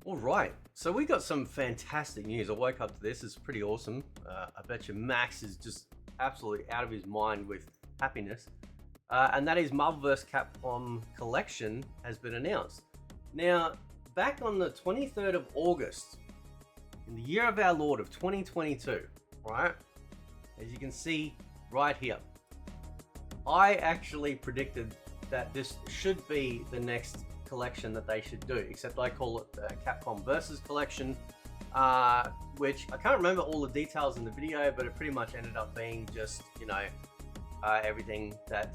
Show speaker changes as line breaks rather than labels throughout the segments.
All right, so we got some fantastic news. I woke up to this. It's pretty awesome. I bet you Max is just absolutely out of his mind with happiness. And that is Marvel vs. Capcom Collection has been announced. Now, back on the 23rd of August, in the year of our Lord of 2022, right? As you can see right here, I actually predicted that this should be the next collection that they should do, except I call it the Capcom Versus Collection, which I can't remember all the details in the video, but it pretty much ended up being just, everything that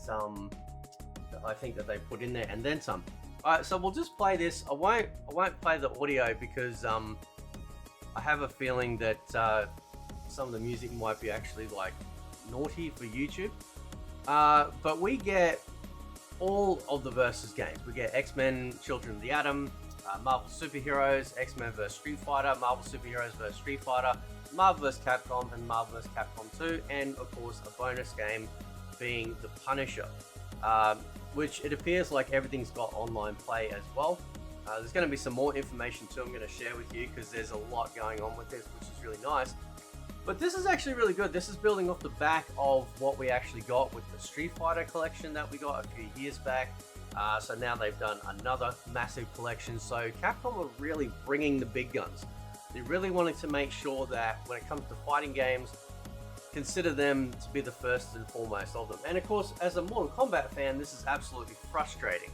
I think that they put in there and then some. All right, so we'll just play this. I won't play the audio because I have a feeling that some of the music might be actually like naughty for YouTube. But we get all of the Versus games. We get X-Men Children of the Atom, Marvel Superheroes, X-Men vs Street Fighter, Marvel Superheroes vs Street Fighter, Marvel vs Capcom, and Marvel vs Capcom 2, and of course a bonus game being The Punisher, which it appears like everything's got online play as well. There's going to be some more information too I'm going to share with you because there's a lot going on with this, which is really nice. But this is actually really good. This is building off the back of what we actually got with the Street Fighter collection that we got a few years back. So now they've done another massive collection. So Capcom are really bringing the big guns. They really wanted to make sure that when it comes to fighting games, consider them to be the first and foremost of them. And of course, as a Mortal Kombat fan, this is absolutely frustrating.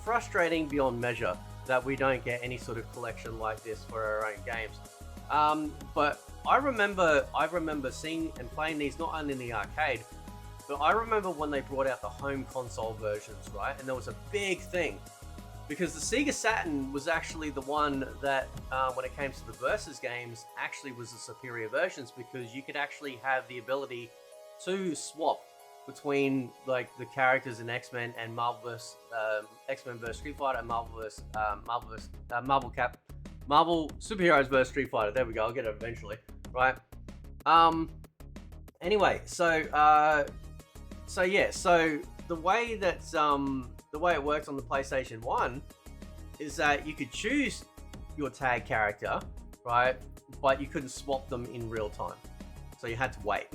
Frustrating beyond measure that we don't get any sort of collection like this for our own games. But I remember seeing and playing these not only in the arcade, but I remember when they brought out the home console versions, right? And there was a big thing because the Sega Saturn was actually the one that, when it came to the Versus games, actually was the superior versions because you could actually have the ability to swap between like the characters in X-Men and X-Men vs Street Fighter and Marvel Superheroes vs Street Fighter. There we go. I'll get it eventually, right? Anyway, so the way that the way it works on the PlayStation 1 is that you could choose your tag character, right? But you couldn't swap them in real time, so you had to wait,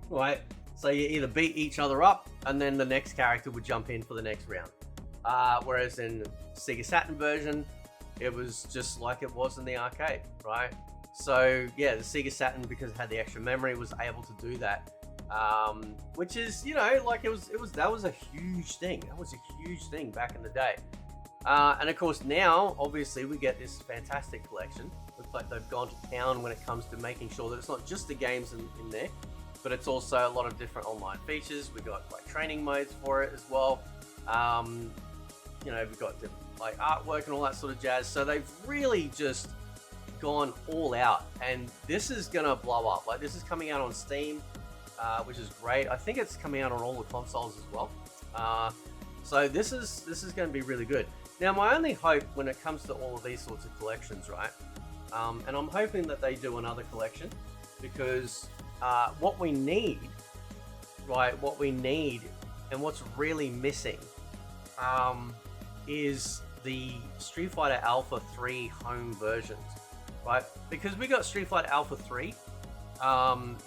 right? So you either beat each other up, and then the next character would jump in for the next round. Whereas in Sega Saturn version, it was just like it was in the arcade, right? So yeah, the Sega Saturn, because it had the extra memory, was able to do that, which is, like that was a huge thing. That was a huge thing back in the day. And of course now, obviously, we get this fantastic collection. Looks like they've gone to town when it comes to making sure that it's not just the games in there, but it's also a lot of different online features. We got like training modes for it as well. We've got different like artwork and all that sort of jazz. So they've really just gone all out, and this is gonna blow up. Like, this is coming out on Steam, which is great. I think it's coming out on all the consoles as well. So this is going to be really good. Now, my only hope when it comes to all of these sorts of collections, right? And I'm hoping that they do another collection because what we need, right? What we need and what's really missing is the Street Fighter Alpha 3 home versions, right? Because we got Street Fighter Alpha 3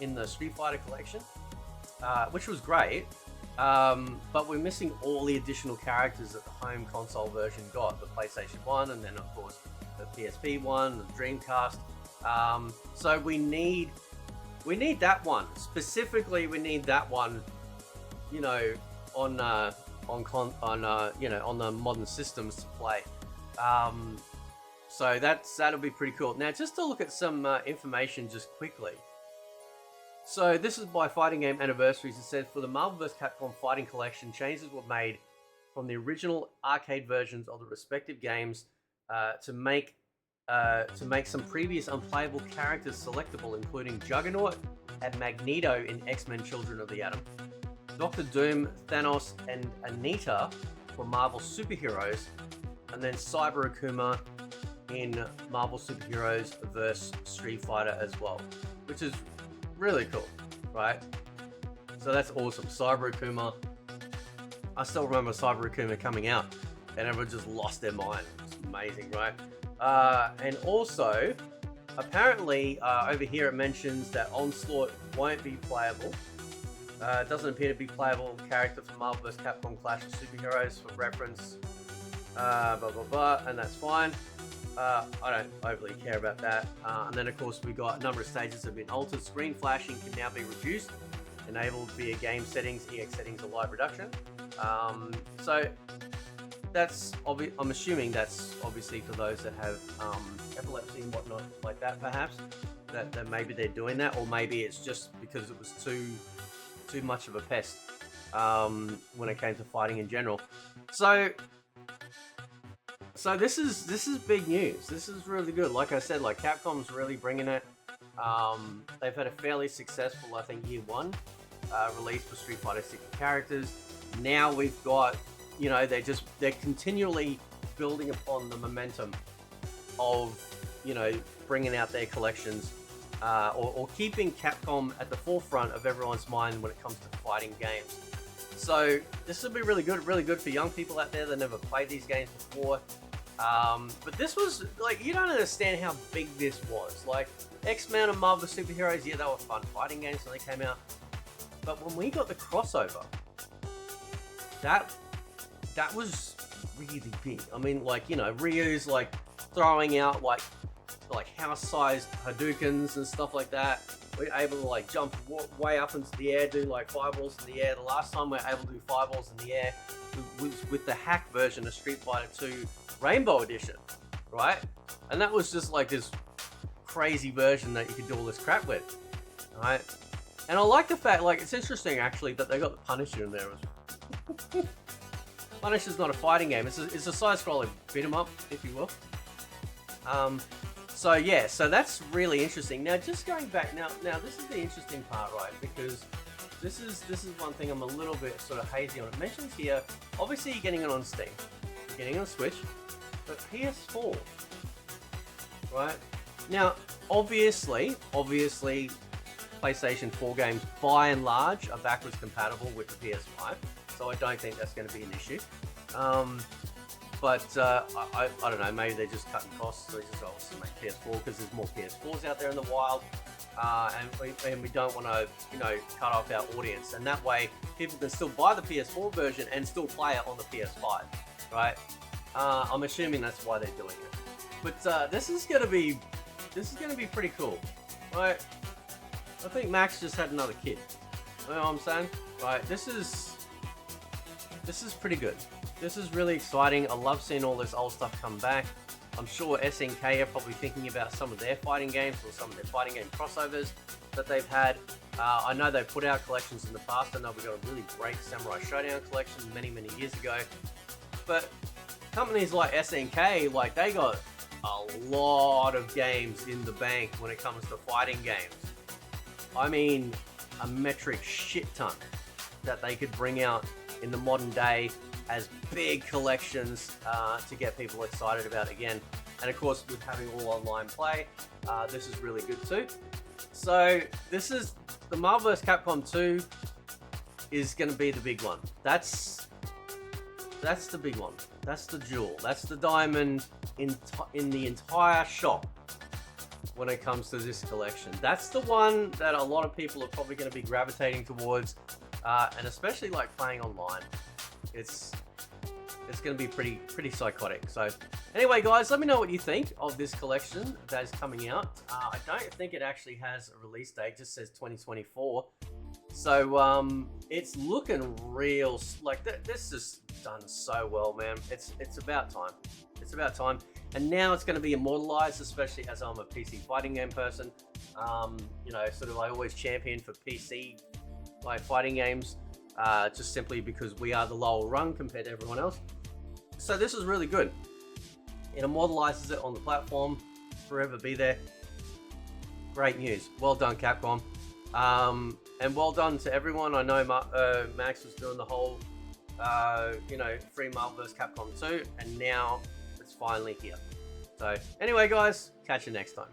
in the Street Fighter collection, which was great, but we're missing all the additional characters that the home console version got, the PlayStation 1, and then of course the PSP one, the Dreamcast. So we need that one specifically. We need that one, on the modern systems to play. So that'll be pretty cool. Now, just to look at some information just quickly. So this is by Fighting Game Anniversaries. It says, for the Marvel vs. Capcom Fighting Collection, changes were made from the original arcade versions of the respective games to make some previous unplayable characters selectable, including Juggernaut and Magneto in X-Men Children of the Atom, Doctor Doom, Thanos, and Anita for Marvel Superheroes, and then Cyber Akuma in Marvel Superheroes vs. Street Fighter as well, which is really cool, right? So that's awesome. Cyber Akuma. I still remember Cyber Akuma coming out and everyone just lost their mind. It's amazing, right? And also, apparently, over here it mentions that Onslaught won't be playable. It doesn't appear to be playable character for Marvel vs. Capcom Clash of Superheroes for reference. Blah blah blah, and that's fine. I don't overly care about that. And then of course we got a number of stages have been altered. Screen flashing can now be reduced, enabled via game settings, EX settings, or live reduction. So that's I'm assuming that's obviously for those that have epilepsy and whatnot like that, perhaps. That maybe they're doing that, or maybe it's just because it was too much of a pest when it came to fighting in general. So this is big news. This is really good. Like I said, like Capcom's really bringing it. They've had a fairly successful, I think, year one release for Street Fighter 6 characters. Now we've got, you know, they're continually building upon the momentum of, you know, bringing out their collections or keeping Capcom at the forefront of everyone's mind when it comes to fighting games. So this will be really good for young people out there that never played these games before. But this was, like, you don't understand how big this was. Like, X-Men and Marvel Superheroes, yeah, they were fun fighting games when they came out. But when we got the crossover, that was really big. I mean, like, you know, Ryu's, like, throwing out, like house-sized Hadoukens and stuff like that. We're able to, like, jump way up into the air, do, like, fireballs in the air. The last time we were able to do fireballs in the air was with the hack version of Street Fighter 2 Rainbow Edition, right? And that was just, like, this crazy version that you could do all this crap with, right? And I like the fact, like, it's interesting, actually, that they got the Punisher in there. Punisher's not a fighting game. It's a side-scrolling beat-em-up, if you will. So yeah, so that's really interesting. Now, just going back, now this is the interesting part, right? Because this is one thing I'm a little bit sort of hazy on. It mentions here, obviously you're getting it on Steam, you're getting it on Switch, but PS4, right? Now, obviously, PlayStation 4 games by and large are backwards compatible with the PS5, so I don't think that's going to be an issue. But I don't know, maybe they're just cutting costs, so they just obviously make PS4 because there's more PS4s out there in the wild, and we don't want to, you know, cut off our audience, and that way people can still buy the PS4 version and still play it on the PS5, right? I'm assuming that's why they're doing it. But this is gonna be pretty cool, right? I think Max just had another kid. You know what I'm saying? Right? This is pretty good. This is really exciting. I love seeing all this old stuff come back. I'm sure SNK are probably thinking about some of their fighting games or some of their fighting game crossovers that they've had. I know they've put out collections in the past. I know we got a really great Samurai Showdown collection many years ago. But companies like SNK, like, they got a lot of games in the bank when it comes to fighting games. I mean, a metric shit ton that they could bring out in the modern day as big collections to get people excited about again. And of course, with having all online play, this is really good too. So this is the Marvel vs. Capcom 2 is going to be the big one. That's the big one. That's the jewel. That's the diamond in the entire shop when it comes to this collection. That's the one that a lot of people are probably going to be gravitating towards, and especially like playing online. It's going to be pretty psychotic. So anyway, guys, let me know what you think of this collection that is coming out. I don't think it actually has a release date. It just says 2024. So it's looking real, like this is done so well, man. It's about time. It's about time. And now it's going to be immortalized, especially as I'm a PC fighting game person. You know, sort of I always champion for PC like fighting games. Just simply because we are the lower rung compared to everyone else. So this is really good. It immortalizes it on the platform, forever be there. Great news. Well done, Capcom. And well done to everyone. I know Max was doing the whole, you know, free Marvel vs. Capcom 2, and now it's finally here. So anyway, guys, catch you next time.